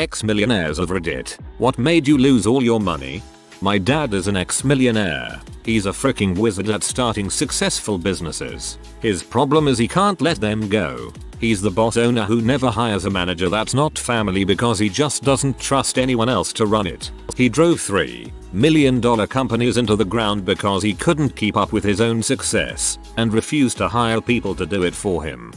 Ex-millionaires of Reddit, what made you lose all your money? My dad is an ex-millionaire. He's a freaking wizard at starting successful businesses. His problem is he can't let them go. He's the boss owner who never hires a manager that's not family because he just doesn't trust anyone else to run it. He drove $3 million companies into the ground because he couldn't keep up with his own success and refused to hire people to do it for him.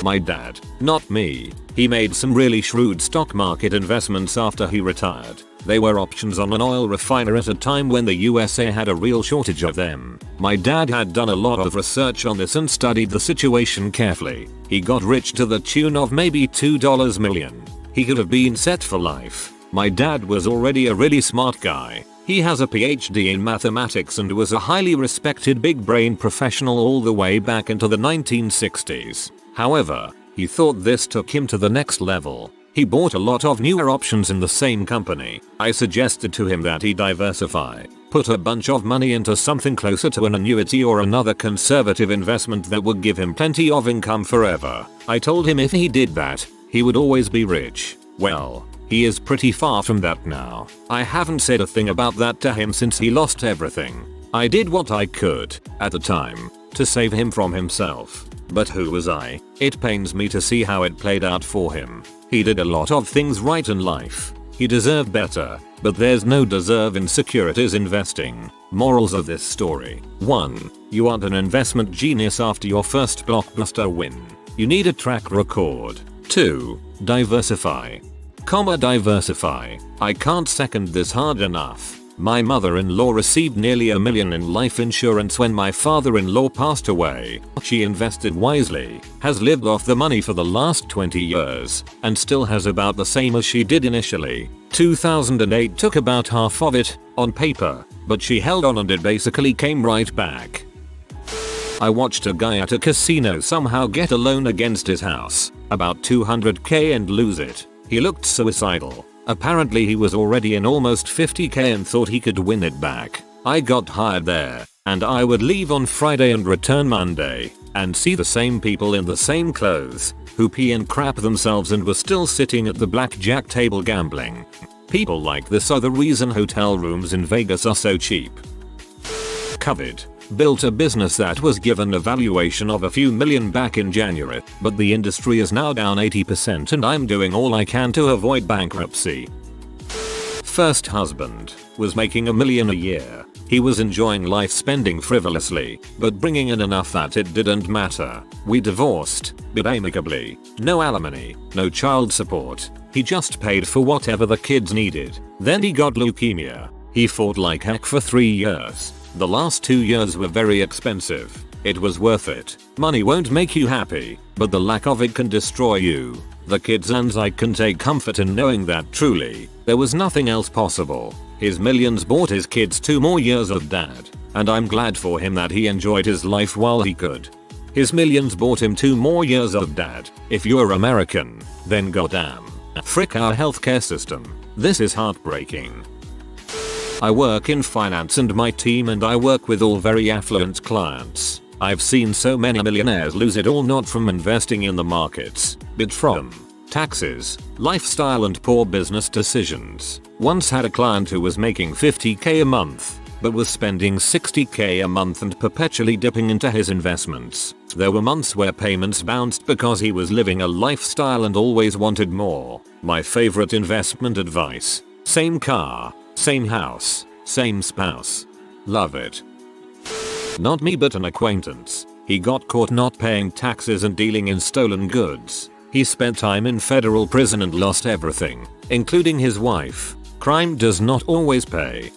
My dad, not me. He made some really shrewd stock market investments after he retired. They were options on an oil refiner at a time when the USA had a real shortage of them. My dad had done a lot of research on this and studied the situation carefully. He got rich to the tune of maybe $2 million. He could have been set for life. My dad was already a really smart guy. He has a PhD in mathematics and was a highly respected big brain professional all the way back into the 1960s. However, he thought this took him to the next level. He bought a lot of newer options in the same company. I suggested to him that he diversify, put a bunch of money into something closer to an annuity or another conservative investment that would give him plenty of income forever. I told him if he did that, he would always be rich. Well, he is pretty far from that now. I haven't said a thing about that to him since he lost everything. I did what I could, at the time, to save him from himself. But who was I? It pains me to see how it played out for him. He did a lot of things right in life. He deserved better, but there's no deserve in securities investing. Morals of this story. 1. You aren't an investment genius after your first blockbuster win. You need a track record. 2. Diversify. Diversify. I can't second this hard enough. My mother-in-law received nearly $1 million in life insurance when my father-in-law passed away. She invested wisely, has lived off the money for the last 20 years, and still has about the same as she did initially. 2008 took about half of it, on paper, but she held on and it basically came right back. I watched a guy at a casino somehow get a loan against his house, about $200k, and lose it. He looked suicidal. Apparently he was already in almost $50k and thought he could win it back. I got hired there, and I would leave on Friday and return Monday, and see the same people in the same clothes, who pee and crap themselves and were still sitting at the blackjack table gambling. People like this are the reason hotel rooms in Vegas are so cheap. Covered. Built a business that was given a valuation of a few million back in January, but the industry is now down 80% and I'm doing all I can to avoid bankruptcy. First husband was making $1 million a year. He was enjoying life, spending frivolously, but bringing in enough that it didn't matter. We divorced, but amicably. No alimony, no child support. He just paid for whatever the kids needed. Then he got leukemia. He fought like heck for 3 years. The last 2 years were very expensive. It was worth it. Money won't make you happy, but the lack of it can destroy you. The kids and I can take comfort in knowing that truly, there was nothing else possible. His millions bought his kids 2 more years of dad, and I'm glad for him that he enjoyed his life while he could. His millions bought him 2 more years of dad. If you're American, then goddamn. Frick our healthcare system. This is heartbreaking. I work in finance and my team and I work with all very affluent clients. I've seen so many millionaires lose it all, not from investing in the markets, but from taxes, lifestyle and poor business decisions. Once had a client who was making $50k a month, but was spending $60k a month and perpetually dipping into his investments. There were months where payments bounced because he was living a lifestyle and always wanted more. My favorite investment advice: same car, same house, same spouse. Love it. Not me but an acquaintance. He got caught not paying taxes and dealing in stolen goods. He spent time in federal prison and lost everything, including his wife. Crime does not always pay.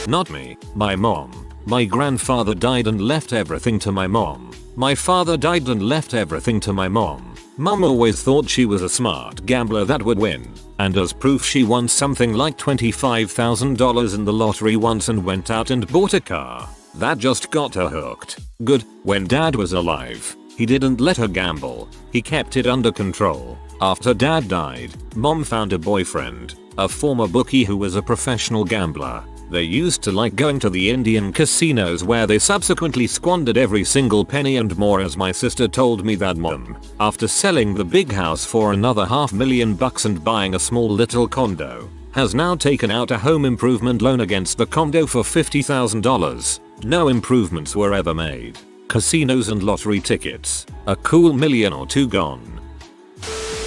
Not me. My mom. My grandfather died and left everything to my mom. My father died and left everything to my mom. Mom always thought she was a smart gambler that would win, and as proof she won something like $25,000 in the lottery once and went out and bought a car. That just got her hooked. Good. When dad was alive, he didn't let her gamble. He kept it under control. After dad died, mom found a boyfriend, a former bookie who was a professional gambler. They used to like going to the Indian casinos where they subsequently squandered every single penny and more, as my sister told me that mom, after selling the big house for another $500,000 and buying a small little condo, has now taken out a home improvement loan against the condo for $50,000. No improvements were ever made. Casinos and lottery tickets. A cool million or two gone.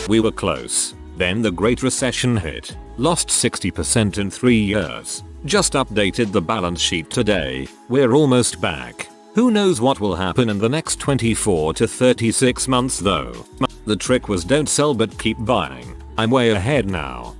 We were close. Then the Great Recession hit. Lost 60% in 3 years. Just updated the balance sheet today. We're almost back. Who knows what will happen in the next 24 to 36 months though. The trick was don't sell but keep buying. I'm way ahead now.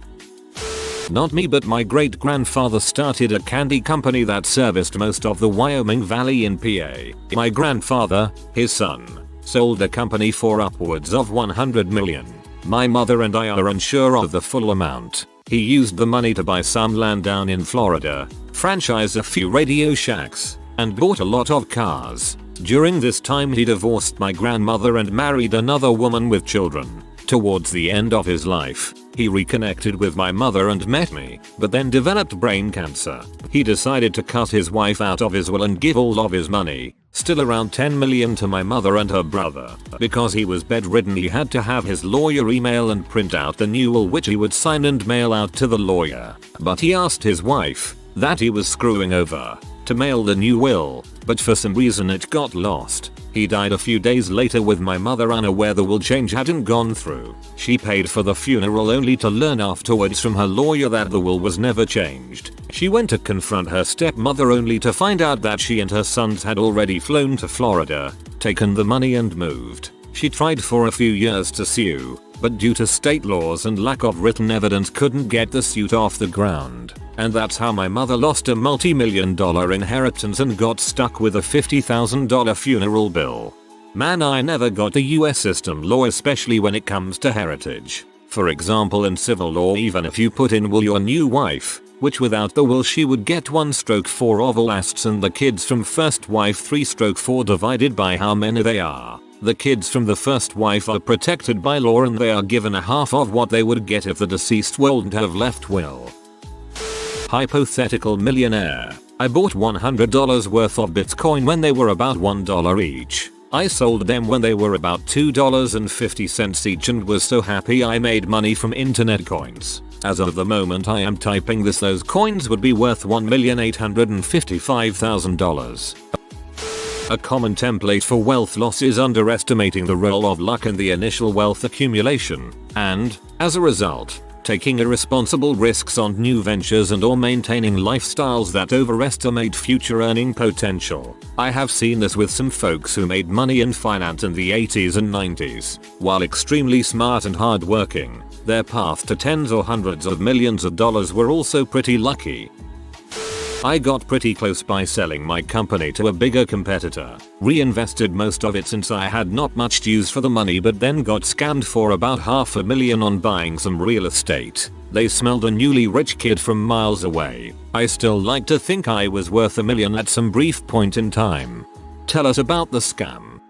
Not me, but my great grandfather started a candy company that serviced most of the Wyoming Valley in PA. My grandfather, his son, sold the company for upwards of $100 million. My mother and I are unsure of the full amount. He used the money to buy some land down in Florida, franchise a few Radio Shacks, and bought a lot of cars. During this time he divorced my grandmother and married another woman with children. Towards the end of his life, he reconnected with my mother and met me, but then developed brain cancer. He decided to cut his wife out of his will and give all of his money, still around $10 million, to my mother and her brother. Because he was bedridden, he had to have his lawyer email and print out the new will, which he would sign and mail out to the lawyer. But he asked his wife, that he was screwing over, to mail the new will, but for some reason it got lost. He died a few days later with my mother unaware the will change hadn't gone through. She paid for the funeral only to learn afterwards from her lawyer that the will was never changed. She went to confront her stepmother only to find out that she and her sons had already flown to Florida, taken the money and moved. She tried for a few years to sue, but due to state laws and lack of written evidence couldn't get the suit off the ground. And that's how my mother lost a multi-million-dollar inheritance and got stuck with a $50,000 funeral bill. Man, I never got the US system law, especially when it comes to heritage. For example, in civil law, even if you put in will your new wife, which without the will she would get 1/4 of all assets, and the kids from first wife 3/4 divided by how many they are. The kids from the first wife are protected by law and they are given a half of what they would get if the deceased wouldn't have left will. Hypothetical millionaire. I bought $100 worth of Bitcoin when they were about $1 each. I sold them when they were about $2.50 each and was so happy I made money from internet coins. As of the moment I am typing this, those coins would be worth $1,855,000. A common template for wealth loss is underestimating the role of luck in the initial wealth accumulation, and, as a result, taking irresponsible risks on new ventures and or maintaining lifestyles that overestimate future earning potential. I have seen this with some folks who made money in finance in the 80s and 90s. While extremely smart and hardworking, their path to tens or hundreds of millions of dollars were also pretty lucky. I got pretty close by selling my company to a bigger competitor, reinvested most of it since I had not much use for the money, but then got scammed for about $500,000 on buying some real estate. They smelled a newly rich kid from miles away. I still like to think I was worth $1 million at some brief point in time. Tell us about the scam.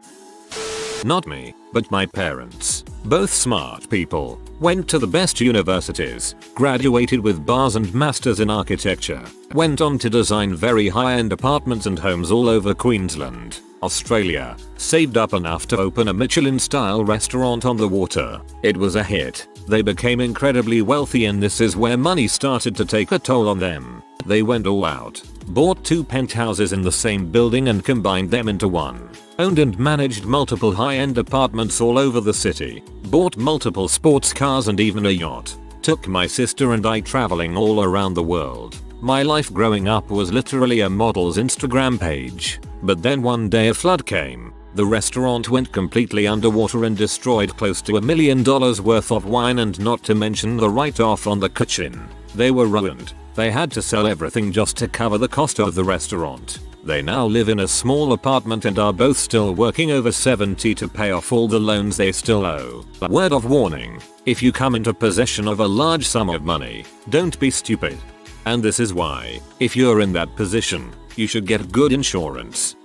Not me, but my parents, both smart people, went to the best universities, graduated with bars and masters in architecture, went on to design very high-end apartments and homes all over Queensland, Australia, saved up enough to open a Michelin-style restaurant on the water. It was a hit. They became incredibly wealthy, and this is where money started to take a toll on them. They went all out, bought 2 penthouses in the same building and combined them into one. Owned and managed multiple high-end apartments all over the city, bought multiple sports cars and even a yacht. Took my sister and I traveling all around the world. My life growing up was literally a model's Instagram page. But then one day a flood came. The restaurant went completely underwater and destroyed close to $1 million worth of wine, and not to mention the write-off on the kitchen. They were ruined. They had to sell everything just to cover the cost of the restaurant. They now live in a small apartment and are both still working over 70 to pay off all the loans they still owe. Word of warning: if you come into possession of a large sum of money, don't be stupid. And this is why, if you're in that position, you should get good insurance.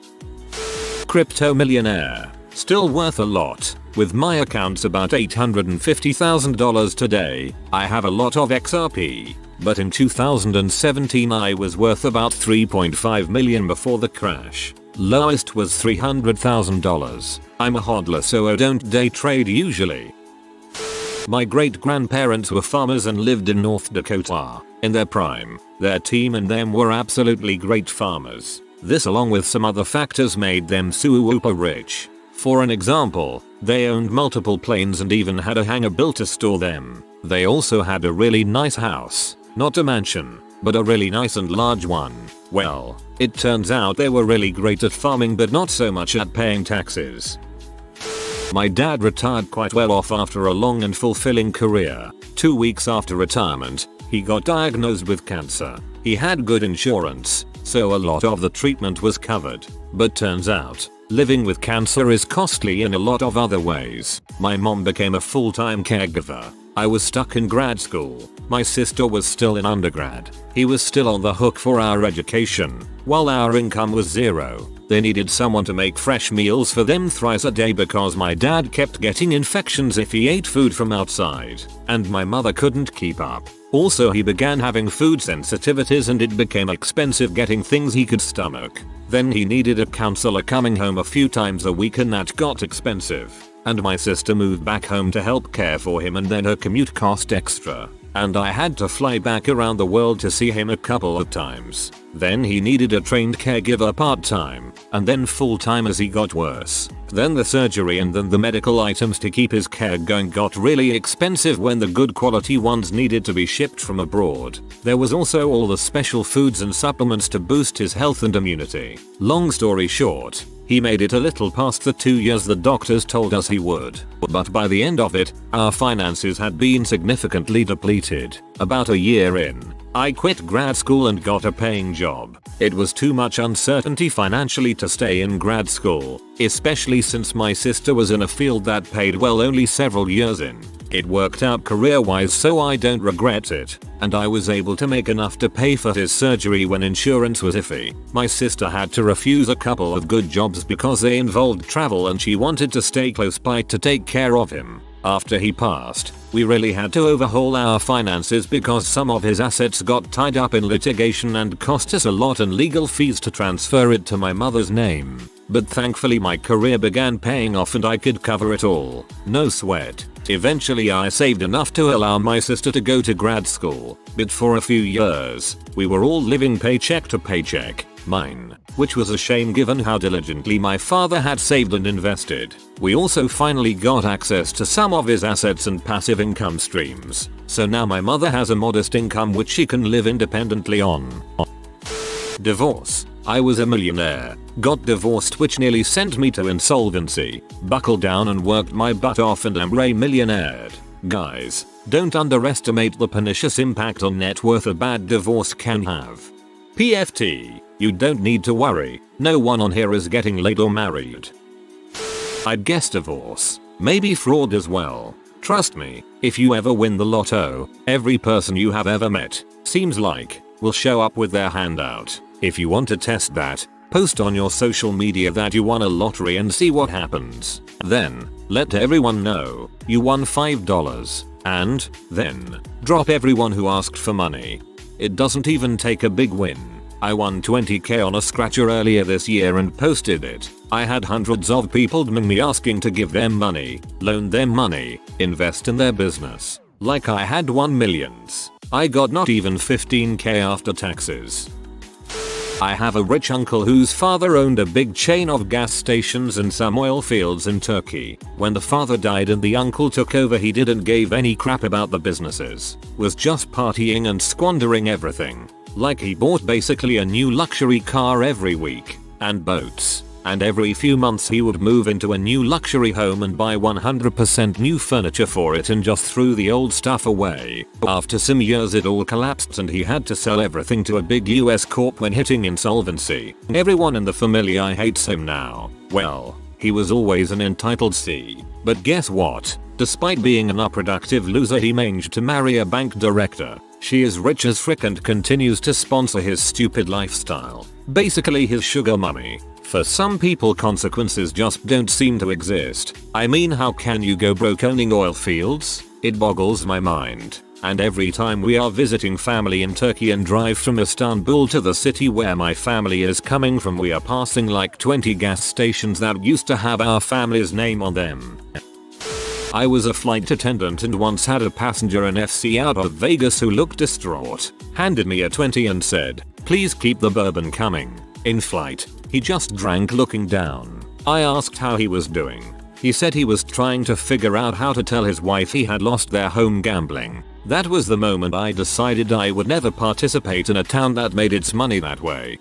Crypto millionaire. Still worth a lot. With my accounts about $850,000 today, I have a lot of XRP. But in 2017 I was worth about 3.5 million before the crash. Lowest was $300,000. I'm a hodler, so I don't day trade usually. My great grandparents were farmers and lived in North Dakota. In their prime, their team and them were absolutely great farmers. This along with some other factors made them super rich. For an example, they owned multiple planes and even had a hangar built to store them. They also had a really nice house, not a mansion, but a really nice and large one. Well, it turns out they were really great at farming but not so much at paying taxes. My dad retired quite well off after a long and fulfilling career. 2 weeks after retirement, he got diagnosed with cancer. He had good insurance, so a lot of the treatment was covered. But turns out, living with cancer is costly in a lot of other ways. My mom became a full-time caregiver. I was stuck in grad school. My sister was still in undergrad. He was still on the hook for our education, while our income was zero. They needed someone to make fresh meals for them thrice a day because my dad kept getting infections if he ate food from outside, and my mother couldn't keep up. Also, he began having food sensitivities and it became expensive getting things he could stomach. Then he needed a counselor coming home a few times a week and that got expensive. And my sister moved back home to help care for him and then her commute cost extra. And I had to fly back around the world to see him a couple of times. Then he needed a trained caregiver part-time, and then full-time as he got worse. Then the surgery and then the medical items to keep his care going got really expensive when the good quality ones needed to be shipped from abroad. There was also all the special foods and supplements to boost his health and immunity. Long story short, he made it a little past the 2 years the doctors told us he would. But by the end of it, our finances had been significantly depleted. About a year in, I quit grad school and got a paying job. It was too much uncertainty financially to stay in grad school, especially since my sister was in a field that paid well only several years in. It worked out career-wise, so I don't regret it, and I was able to make enough to pay for his surgery when insurance was iffy. My sister had to refuse a couple of good jobs because they involved travel and she wanted to stay close by to take care of him. After he passed, we really had to overhaul our finances because some of his assets got tied up in litigation and cost us a lot in legal fees to transfer it to my mother's name. But thankfully my career began paying off and I could cover it all. No sweat. Eventually I saved enough to allow my sister to go to grad school, but for a few years, we were all living paycheck to paycheck. Mine, which was a shame given how diligently my father had saved and invested. We also finally got access to some of his assets and passive income streams, so now my mother has a modest income which she can live independently on. Divorce. I was a millionaire, got divorced which nearly sent me to insolvency, buckled down and worked my butt off and am a millionaire. Guys, don't underestimate the pernicious impact on net worth a bad divorce can have. PFT, you don't need to worry, no one on here is getting laid or married. I'd guess divorce, maybe fraud as well. Trust me, if you ever win the lotto, every person you have ever met, seems like, will show up with their hand out. If you want to test that, post on your social media that you won a lottery and see what happens. Then, let everyone know you won $5. And, then, drop everyone who asked for money. It doesn't even take a big win. I won 20k on a scratcher earlier this year and posted it. I had hundreds of people DMing me asking to give them money, loan them money, invest in their business. Like I had won millions. I got not even 15k after taxes. I have a rich uncle whose father owned a big chain of gas stations and some oil fields in Turkey. When the father died and the uncle took over, he didn't give any crap about the businesses. Was just partying and squandering everything. Like he bought basically a new luxury car every week, and boats. And every few months he would move into a new luxury home and buy 100% new furniture for it and just threw the old stuff away. After some years it all collapsed and he had to sell everything to a big US corp when hitting insolvency. Everyone in the family hates him now. Well, he was always an entitled C. But guess what? Despite being an unproductive loser, he managed to marry a bank director. She is rich as frick and continues to sponsor his stupid lifestyle. Basically his sugar mummy. For some people consequences just don't seem to exist. I mean, how can you go broke owning oil fields? It boggles my mind. and every time we are visiting family in Turkey and drive from Istanbul to the city where my family is coming from, we are passing like 20 gas stations that used to have our family's name on them. I was a flight attendant and once had a passenger in FC out of Vegas who looked distraught, handed me a 20 and said, "Please keep the bourbon coming." In flight, he just drank looking down. I asked how he was doing. He said he was trying to figure out how to tell his wife he had lost their home gambling. That was the moment I decided I would never participate in a town that made its money that way.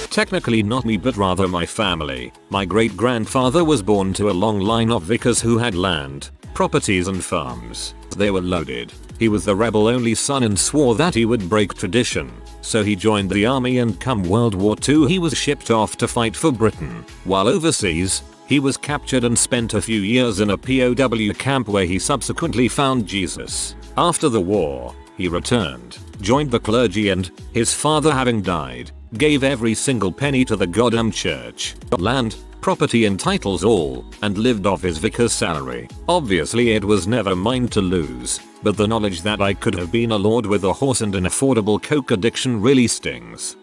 Technically not me, but rather my family. My great-grandfather was born to a long line of vicars who had land, properties and farms. They were loaded. He was the rebel-only son and swore that he would break tradition. So he joined the army, and come World War II he was shipped off to fight for Britain. While overseas, he was captured and spent a few years in a POW camp where he subsequently found Jesus. After the war, he returned, joined the clergy, and, his father having died, gave every single penny to the goddamn church. Land, property and titles all, and lived off his vicar's salary. Obviously it was never mine to lose, but the knowledge that I could have been a lord with a horse and an affordable coke addiction really stings.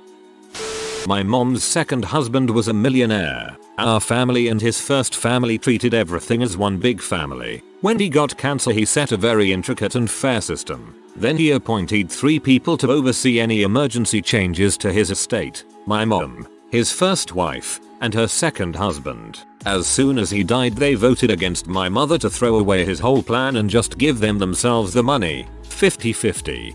My mom's second husband was a millionaire. Our family and his first family treated everything as one big family. When he got cancer he set a very intricate and fair system. Then he appointed 3 people to oversee any emergency changes to his estate. My mom, his first wife, and her second husband. As soon as he died they voted against my mother to throw away his whole plan and just give themselves the money. 50-50.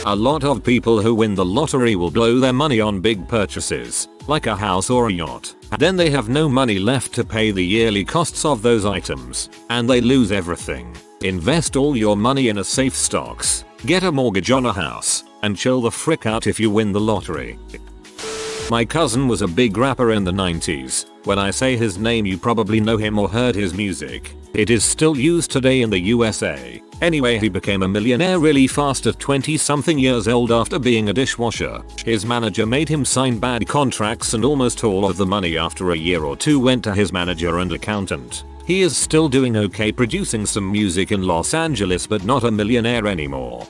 A lot of people who win the lottery will blow their money on big purchases, like a house or a yacht. Then they have no money left to pay the yearly costs of those items, and they lose everything. Invest all your money in a safe stocks, get a mortgage on a house, and chill the frick out if you win the lottery. My cousin was a big rapper in the 90s. When I say his name you probably know him or heard his music. It is still used today in the USA. Anyway, he became a millionaire really fast at 20 something years old after being a dishwasher. His manager made him sign bad contracts and almost all of the money after a year or two went to his manager and accountant. He is still doing okay producing some music in Los Angeles but not a millionaire anymore.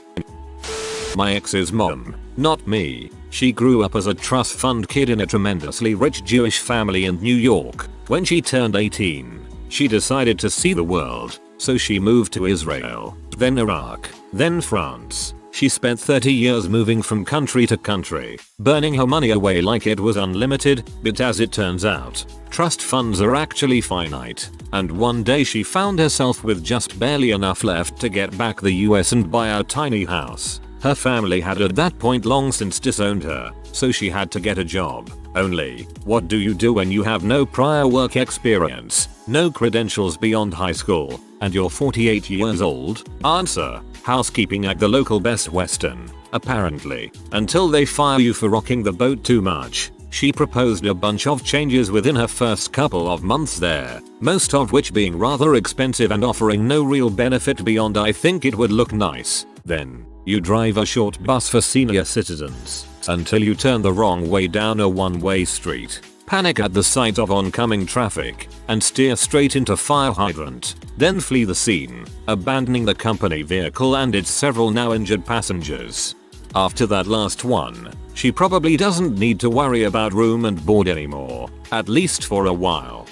My ex's mom, not me. She grew up as a trust fund kid in a tremendously rich Jewish family in New York. When she turned 18, she decided to see the world, so she moved to Israel, then Iraq, then France. She spent 30 years moving from country to country, burning her money away like it was unlimited, but as it turns out, trust funds are actually finite. And one day she found herself with just barely enough left to get back the US and buy a tiny house. Her family had at that point long since disowned her, so she had to get a job. Only, what do you do when you have no prior work experience, no credentials beyond high school, and you're 48 years old? Answer: housekeeping at the local Best Western, apparently, until they fire you for rocking the boat too much. She proposed a bunch of changes within her first couple of months there, most of which being rather expensive and offering no real benefit beyond "I think it would look nice." Then, you drive a short bus for senior citizens until you turn the wrong way down a one-way street, panic at the sight of oncoming traffic, and steer straight into fire hydrant, then flee the scene, abandoning the company vehicle and its several now injured passengers. After that last one, she probably doesn't need to worry about room and board anymore, at least for a while.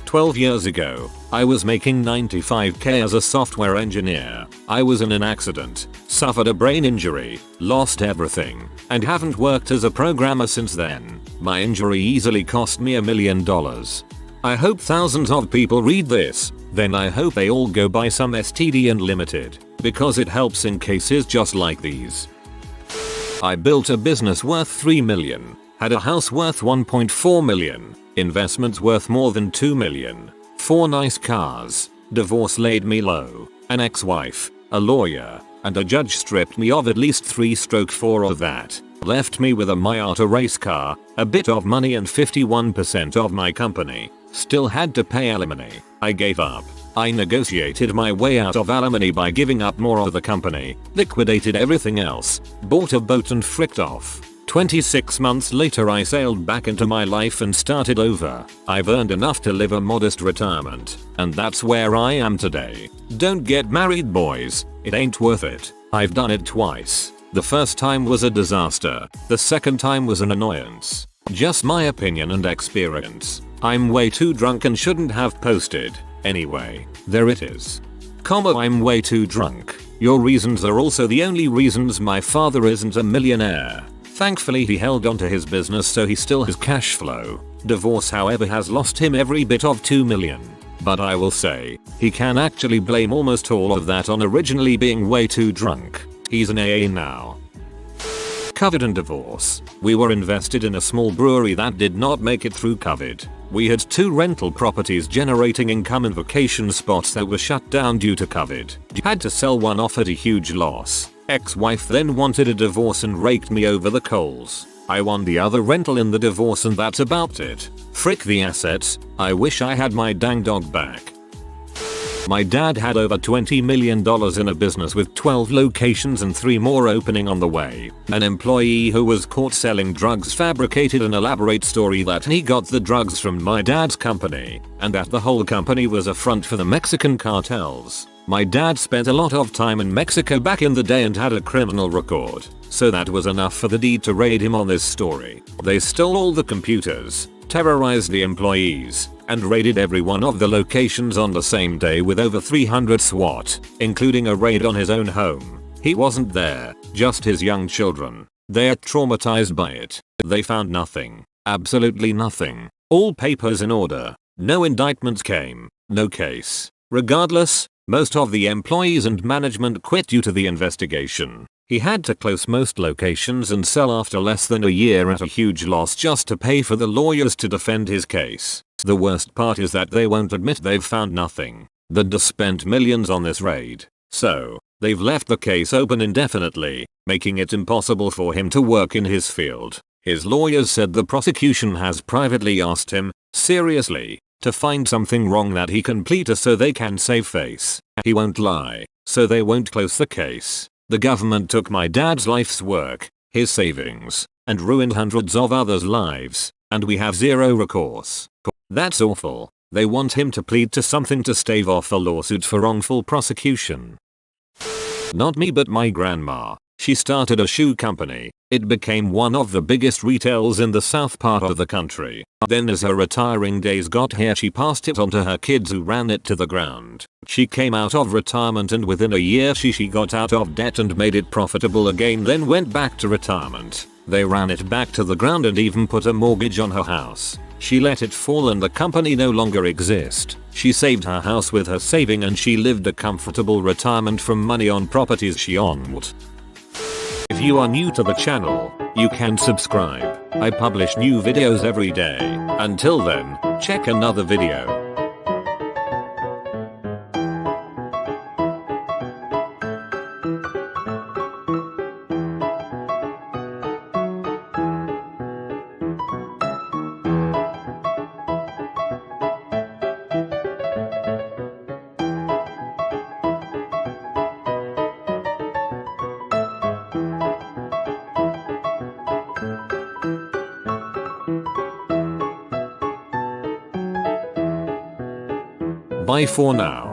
12 years ago, I was making $95k as a software engineer. I was in an accident, suffered a brain injury, lost everything, and haven't worked as a programmer since then. My injury easily cost me $1 million. I hope thousands of people read this, then I hope they all go buy some STD Unlimited, because it helps in cases just like these. I built a business worth $3 million, had a house worth $1.4 million, investments worth more than $2 million, 4 nice cars, divorce laid me low, an ex-wife, a lawyer, and a judge stripped me of at least 3/4 of that, left me with a Miata race car, a bit of money and 51% of my company, still had to pay alimony. I gave up. I negotiated my way out of alimony by giving up more of the company, liquidated everything else, bought a boat and fricked off. 26 months later I sailed back into my life and started over. I've earned enough to live a modest retirement, and that's where I am today. Don't get married, boys. It ain't worth it. I've done it twice. The first time was a disaster. The second time was an annoyance. Just my opinion and experience. I'm way too drunk and shouldn't have posted. Anyway, there it is. I'm way too drunk. Your reasons are also the only reasons my father isn't a millionaire. Thankfully he held on to his business so he still has cash flow. Divorce however has lost him every bit of 2 million. But I will say, he can actually blame almost all of that on originally being way too drunk. He's an AA now. COVID and divorce. We were invested in a small brewery that did not make it through COVID. We had 2 rental properties generating income and vacation spots that were shut down due to COVID. Had to sell one off at a huge loss. Ex-wife then wanted a divorce and raked me over the coals. I won the other rental in the divorce and that's about it. Frick the assets. I wish I had my dang dog back. My dad had over $20 million in a business with 12 locations and 3 more opening on the way. An employee who was caught selling drugs fabricated an elaborate story that he got the drugs from my dad's company, and that the whole company was a front for the Mexican cartels. My dad spent a lot of time in Mexico back in the day and had a criminal record, so that was enough for the deed to raid him on this story. They stole all the computers, terrorized the employees, and raided every one of the locations on the same day with over 300 SWAT, including a raid on his own home. He wasn't there, just his young children. They're traumatized by it. They found nothing. Absolutely nothing. All papers in order. No indictments came. No case. Regardless, most of the employees and management quit due to the investigation. He had to close most locations and sell after less than a year at a huge loss just to pay for the lawyers to defend his case. The worst part is that they won't admit they've found nothing. They'd spent millions on this raid. So, they've left the case open indefinitely, making it impossible for him to work in his field. His lawyers said the prosecution has privately asked him, seriously, to find something wrong that he can plead to so they can save face. He won't lie, so they won't close the case. The government took my dad's life's work, his savings, and ruined hundreds of others' lives, and we have zero recourse. That's awful. They want him to plead to something to stave off a lawsuit for wrongful prosecution. Not me but my grandma. She started a shoe company. It became one of the biggest retails in the south part of the country. Then as her retiring days got here she passed it on to her kids who ran it to the ground. She came out of retirement and within a year she got out of debt and made it profitable again, then went back to retirement. They ran it back to the ground and even put a mortgage on her house. She let it fall and the company no longer exists. She saved her house with her saving and she lived a comfortable retirement from money on properties she owned. If you are new to the channel, you can subscribe. I publish new videos every day. Until then, check another video. Bye for now.